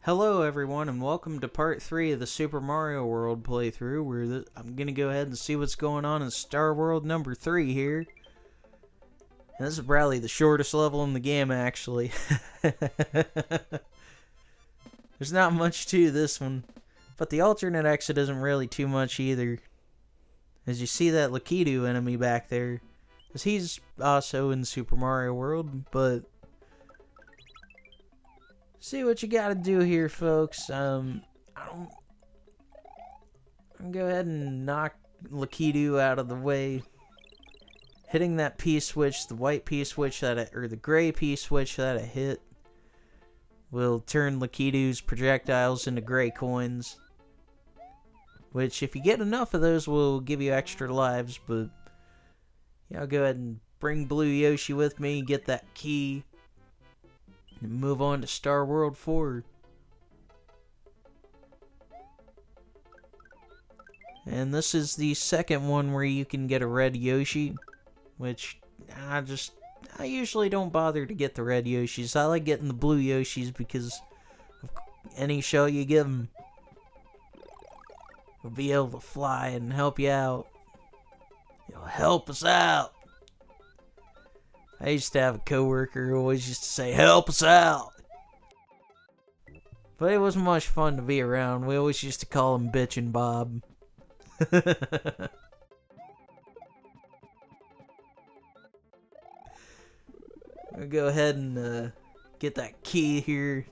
Hello everyone and welcome to part 3 of the Super Mario World playthrough where I'm going to go ahead and see what's going on in Star World number 3 here. And this is probably the shortest level in the game actually. There's not much to this one, but the alternate exit isn't really too much either. As you see that Lakitu enemy back there, as he's also in Super Mario World, but see what you gotta do here, folks. I'm gonna go ahead and knock Lakitu out of the way. Hitting that P-switch, the white P-switch or the gray P-switch that I hit, will turn Lakitu's projectiles into gray coins. Which, if you get enough of those, will give you extra lives, but yeah, I'll go ahead and bring Blue Yoshi with me, get that key, and move on to Star World 4. And this is the second one where you can get a red Yoshi, which I usually don't bother to get the red Yoshis. I like getting the blue Yoshis because of any shell you give them will be able to fly and help you out. You'll help us out. I used to have a coworker who always used to say, "Help us out." But it was much fun to be around. We always used to call him Bitchin' Bob. I'll go ahead and get that key here.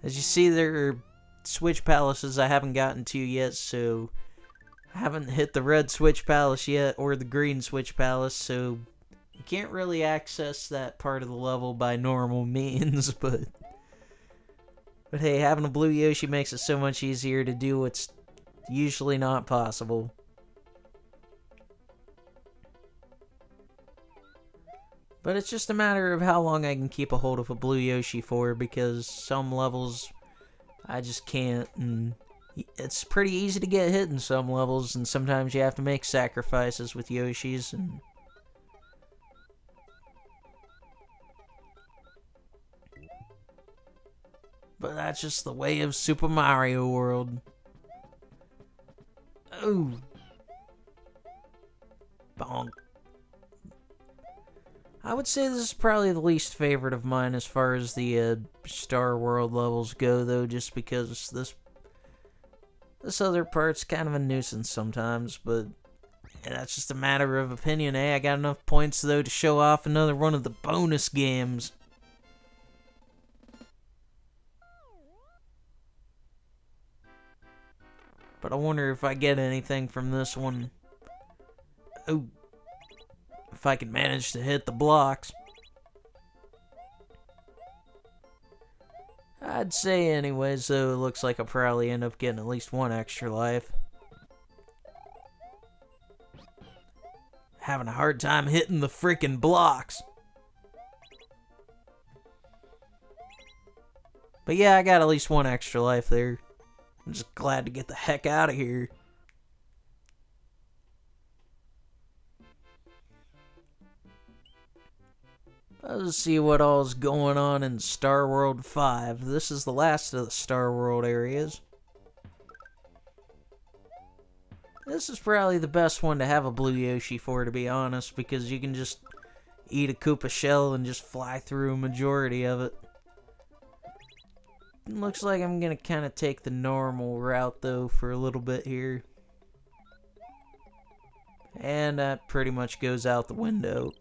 As you see, there are Switch Palaces I haven't gotten to yet, so I haven't hit the red Switch Palace yet, or the green Switch Palace, so you can't really access that part of the level by normal means, but hey, having a blue Yoshi makes it so much easier to do what's usually not possible. But it's just a matter of how long I can keep a hold of a blue Yoshi for, because some levels I just can't, and it's pretty easy to get hit in some levels, and sometimes you have to make sacrifices with Yoshis, and but that's just the way of Super Mario World. Oh. Bonk. I would say this is probably the least favorite of mine as far as the Star World levels go, though, just because this other part's kind of a nuisance sometimes, but that's just a matter of opinion, eh? I got enough points, though, to show off another one of the bonus games. But I wonder if I get anything from this one. Oh. If I can manage to hit the blocks. I'd say anyways, though, it looks like I'll probably end up getting at least one extra life. Having a hard time hitting the freaking blocks. But yeah, I got at least one extra life there. I'm just glad to get the heck out of here. Let's see what all's going on in Star World 5. This is the last of the Star World areas. This is probably the best one to have a blue Yoshi for, to be honest, because you can just eat a Koopa shell and just fly through a majority of it. Looks like I'm going to kind of take the normal route, though, for a little bit here. And that pretty much goes out the window.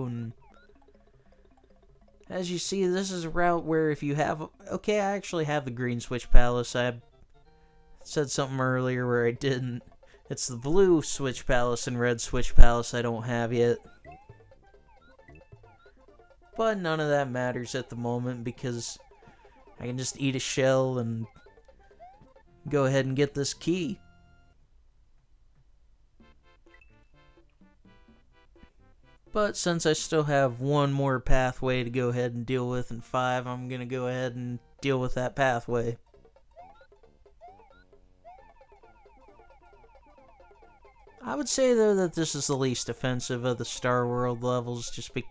And as you see, this is a route where if you have... Okay, I actually have the green Switch Palace. I said something earlier where I didn't. It's the blue Switch Palace and red Switch Palace I don't have yet. But none of that matters at the moment because I can just eat a shell and go ahead and get this key. But since I still have one more pathway to go ahead and deal with in 5, I'm going to go ahead and deal with that pathway. I would say, though, that this is the least offensive of the Star World levels, just because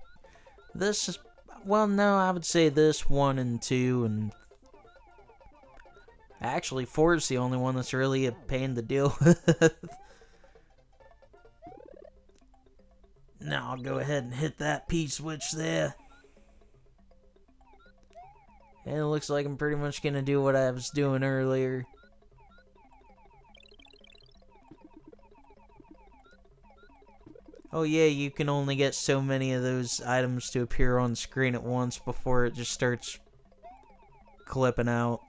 this is Well, no, I would say this 1 and 2, and actually 4 is the only one that's really a pain to deal with. Now I'll go ahead and hit that P-switch there. And it looks like I'm pretty much going to do what I was doing earlier. Oh yeah, you can only get so many of those items to appear on screen at once before it just starts clipping out.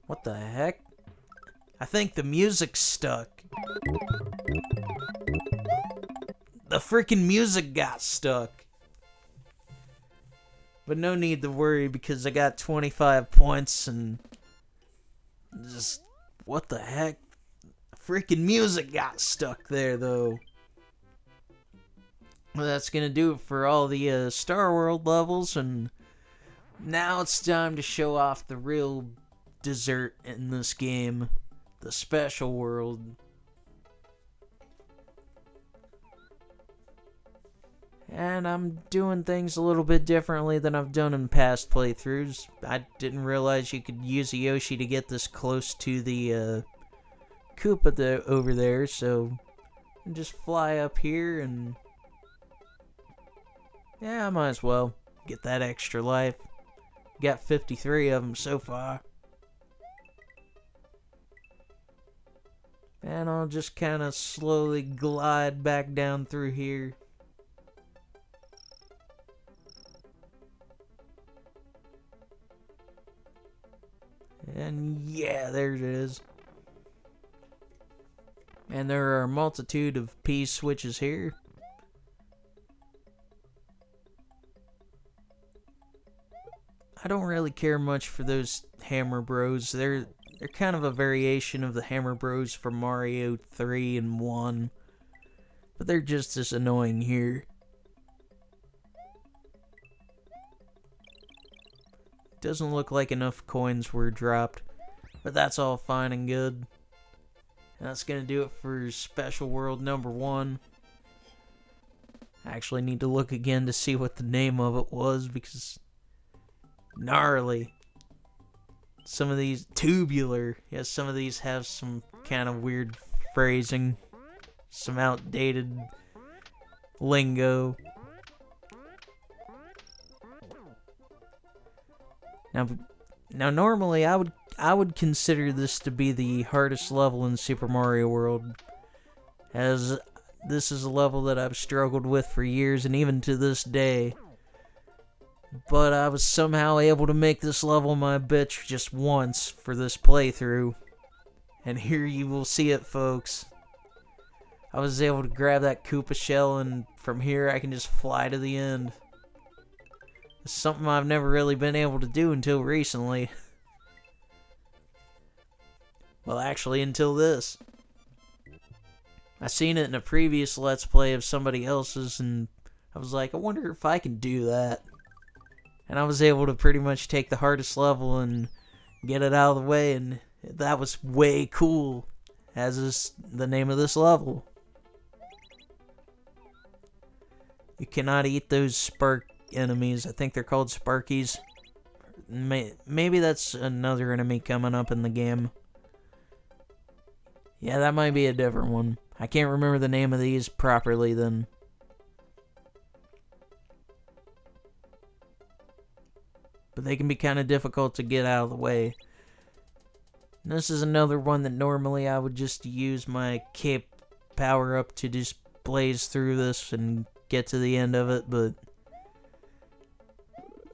What the heck? I think the music's stuck. The freaking music got stuck. But no need to worry because I got 25 points and just... What the heck? Freaking music got stuck there though. Well, that's gonna do it for all the Star World levels, and now it's time to show off the real dessert in this game. The special world. And I'm doing things a little bit differently than I've done in past playthroughs. I didn't realize you could use a Yoshi to get this close to the Koopa over there, so I just fly up here and... Yeah, I might as well get that extra life. Got 53 of them so far. And I'll just kind of slowly glide back down through here. And yeah, there it is. And there are a multitude of P switches here. I don't really care much for those Hammer Bros. They're kind of a variation of the Hammer Bros from Mario 3 and 1. But they're just as annoying here. Doesn't look like enough coins were dropped. But that's all fine and good. And that's going to do it for Special World number 1. I actually need to look again to see what the name of it was because... Gnarly. Some of these... Tubular. Yes, some of these have some kind of weird phrasing. Some outdated lingo. Now normally I would consider this to be the hardest level in Super Mario World, as this is a level that I've struggled with for years and even to this day. But I was somehow able to make this level my bitch just once for this playthrough. And here you will see it, folks. I was able to grab that Koopa shell, and from here I can just fly to the end. It's something I've never really been able to do until recently. Well, actually, until this. I seen it in a previous Let's Play of somebody else's, and I was like, I wonder if I can do that. And I was able to pretty much take the hardest level and get it out of the way, and that was way cool, as is the name of this level. You cannot eat those spark enemies. I think they're called Sparkies. Maybe that's another enemy coming up in the game. Yeah, that might be a different one. I can't remember the name of these properly then. But they can be kind of difficult to get out of the way. And this is another one that normally I would just use my cape power up to just blaze through this and get to the end of it, but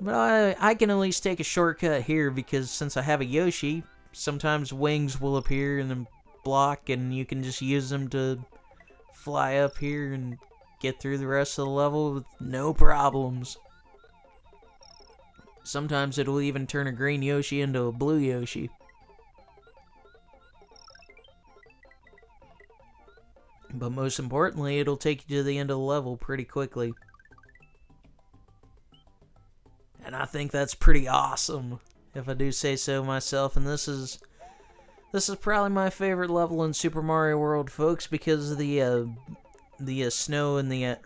I can at least take a shortcut here because since I have a Yoshi, sometimes wings will appear in the block and you can just use them to fly up here and get through the rest of the level with no problems. Sometimes it'll even turn a green Yoshi into a blue Yoshi. But most importantly, it'll take you to the end of the level pretty quickly. And I think that's pretty awesome, if I do say so myself. And this is probably my favorite level in Super Mario World, folks, because of the the snow and the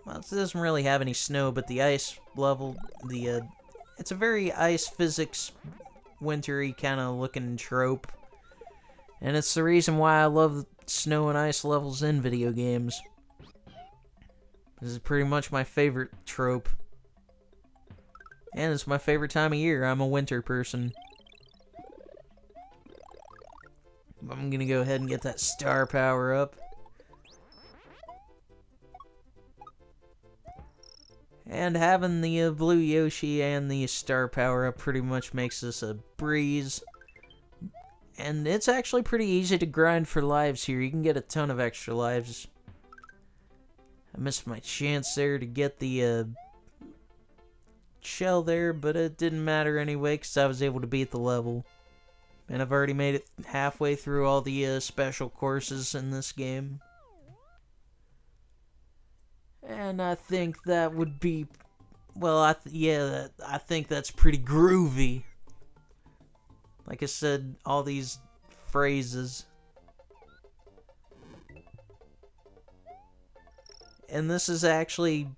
well, it doesn't really have any snow, but the ice level, it's a very ice physics wintry kind of looking trope. And it's the reason why I love snow and ice levels in video games. This is pretty much my favorite trope. And it's my favorite time of year. I'm a winter person. I'm gonna go ahead and get that star power up. And having the blue Yoshi and the star power up pretty much makes this a breeze. And it's actually pretty easy to grind for lives here. You can get a ton of extra lives. I missed my chance there to get the shell there, but it didn't matter anyway because I was able to beat the level. And I've already made it halfway through all the special courses in this game. And I think that would be, well, I think that's pretty groovy. Like I said, all these phrases. And this is actually,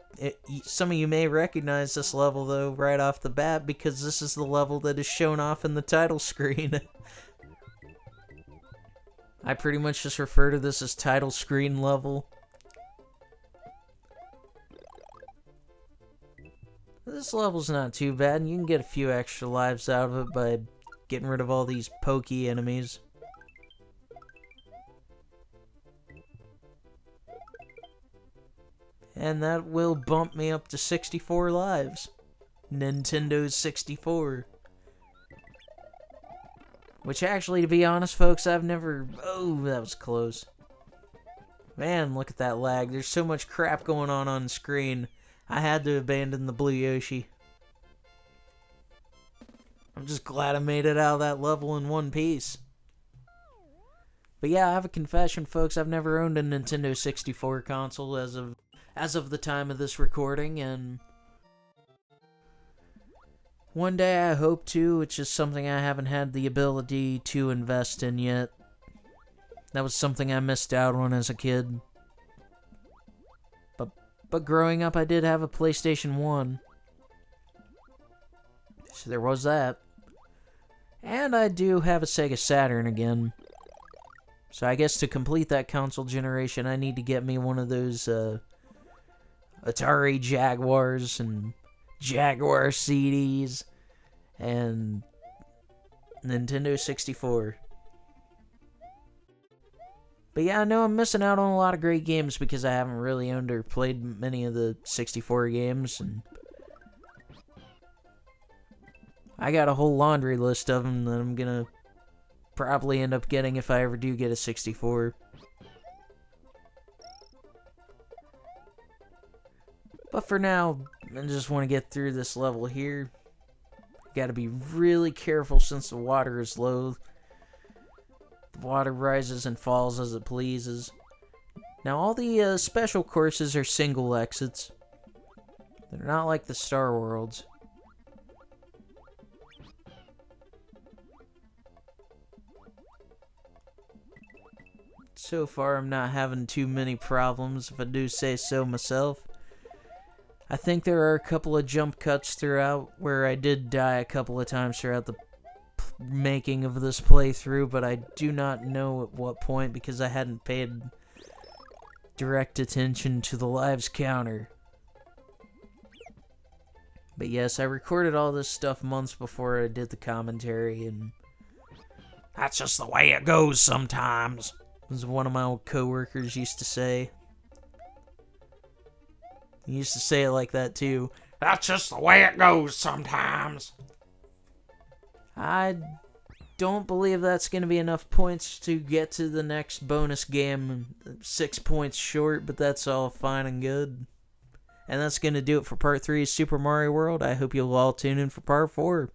some of you may recognize this level though right off the bat because this is the level that is shown off in the title screen. I pretty much just refer to this as title screen level. This level's not too bad, and you can get a few extra lives out of it by getting rid of all these pokey enemies. And that will bump me up to 64 lives. Nintendo 64. Which actually, to be honest, folks, I've never... Oh, that was close. Man, look at that lag. There's so much crap going on screen. I had to abandon the blue Yoshi. I'm just glad I made it out of that level in one piece. But yeah, I have a confession, folks. I've never owned a Nintendo 64 console as of the time of this recording, and one day I hope to. It's just something I haven't had the ability to invest in yet. That was something I missed out on as a kid. But growing up, I did have a PlayStation 1. So there was that. And I do have a Sega Saturn again. So I guess to complete that console generation, I need to get me one of those Atari Jaguars and Jaguar CDs and Nintendo 64. But yeah, I know I'm missing out on a lot of great games because I haven't really owned or played many of the 64 games, and I got a whole laundry list of them that I'm gonna probably end up getting if I ever do get a 64. But for now, I just want to get through this level here. Gotta be really careful since the water is low. The water rises and falls as it pleases. Now, all the special courses are single exits. They're not like the Star Worlds. So far, I'm not having too many problems, if I do say so myself. I think there are a couple of jump cuts throughout where I did die a couple of times throughout the making of this playthrough, but I do not know at what point because I hadn't paid direct attention to the lives counter. But yes, I recorded all this stuff months before I did the commentary, and that's just the way it goes sometimes, as one of my old coworkers used to say. He used to say it like that too. That's just the way it goes sometimes. I don't believe that's going to be enough points to get to the next bonus game. 6 points short, but that's all fine and good. And that's going to do it for Part 3 of Super Mario World. I hope you'll all tune in for Part 4.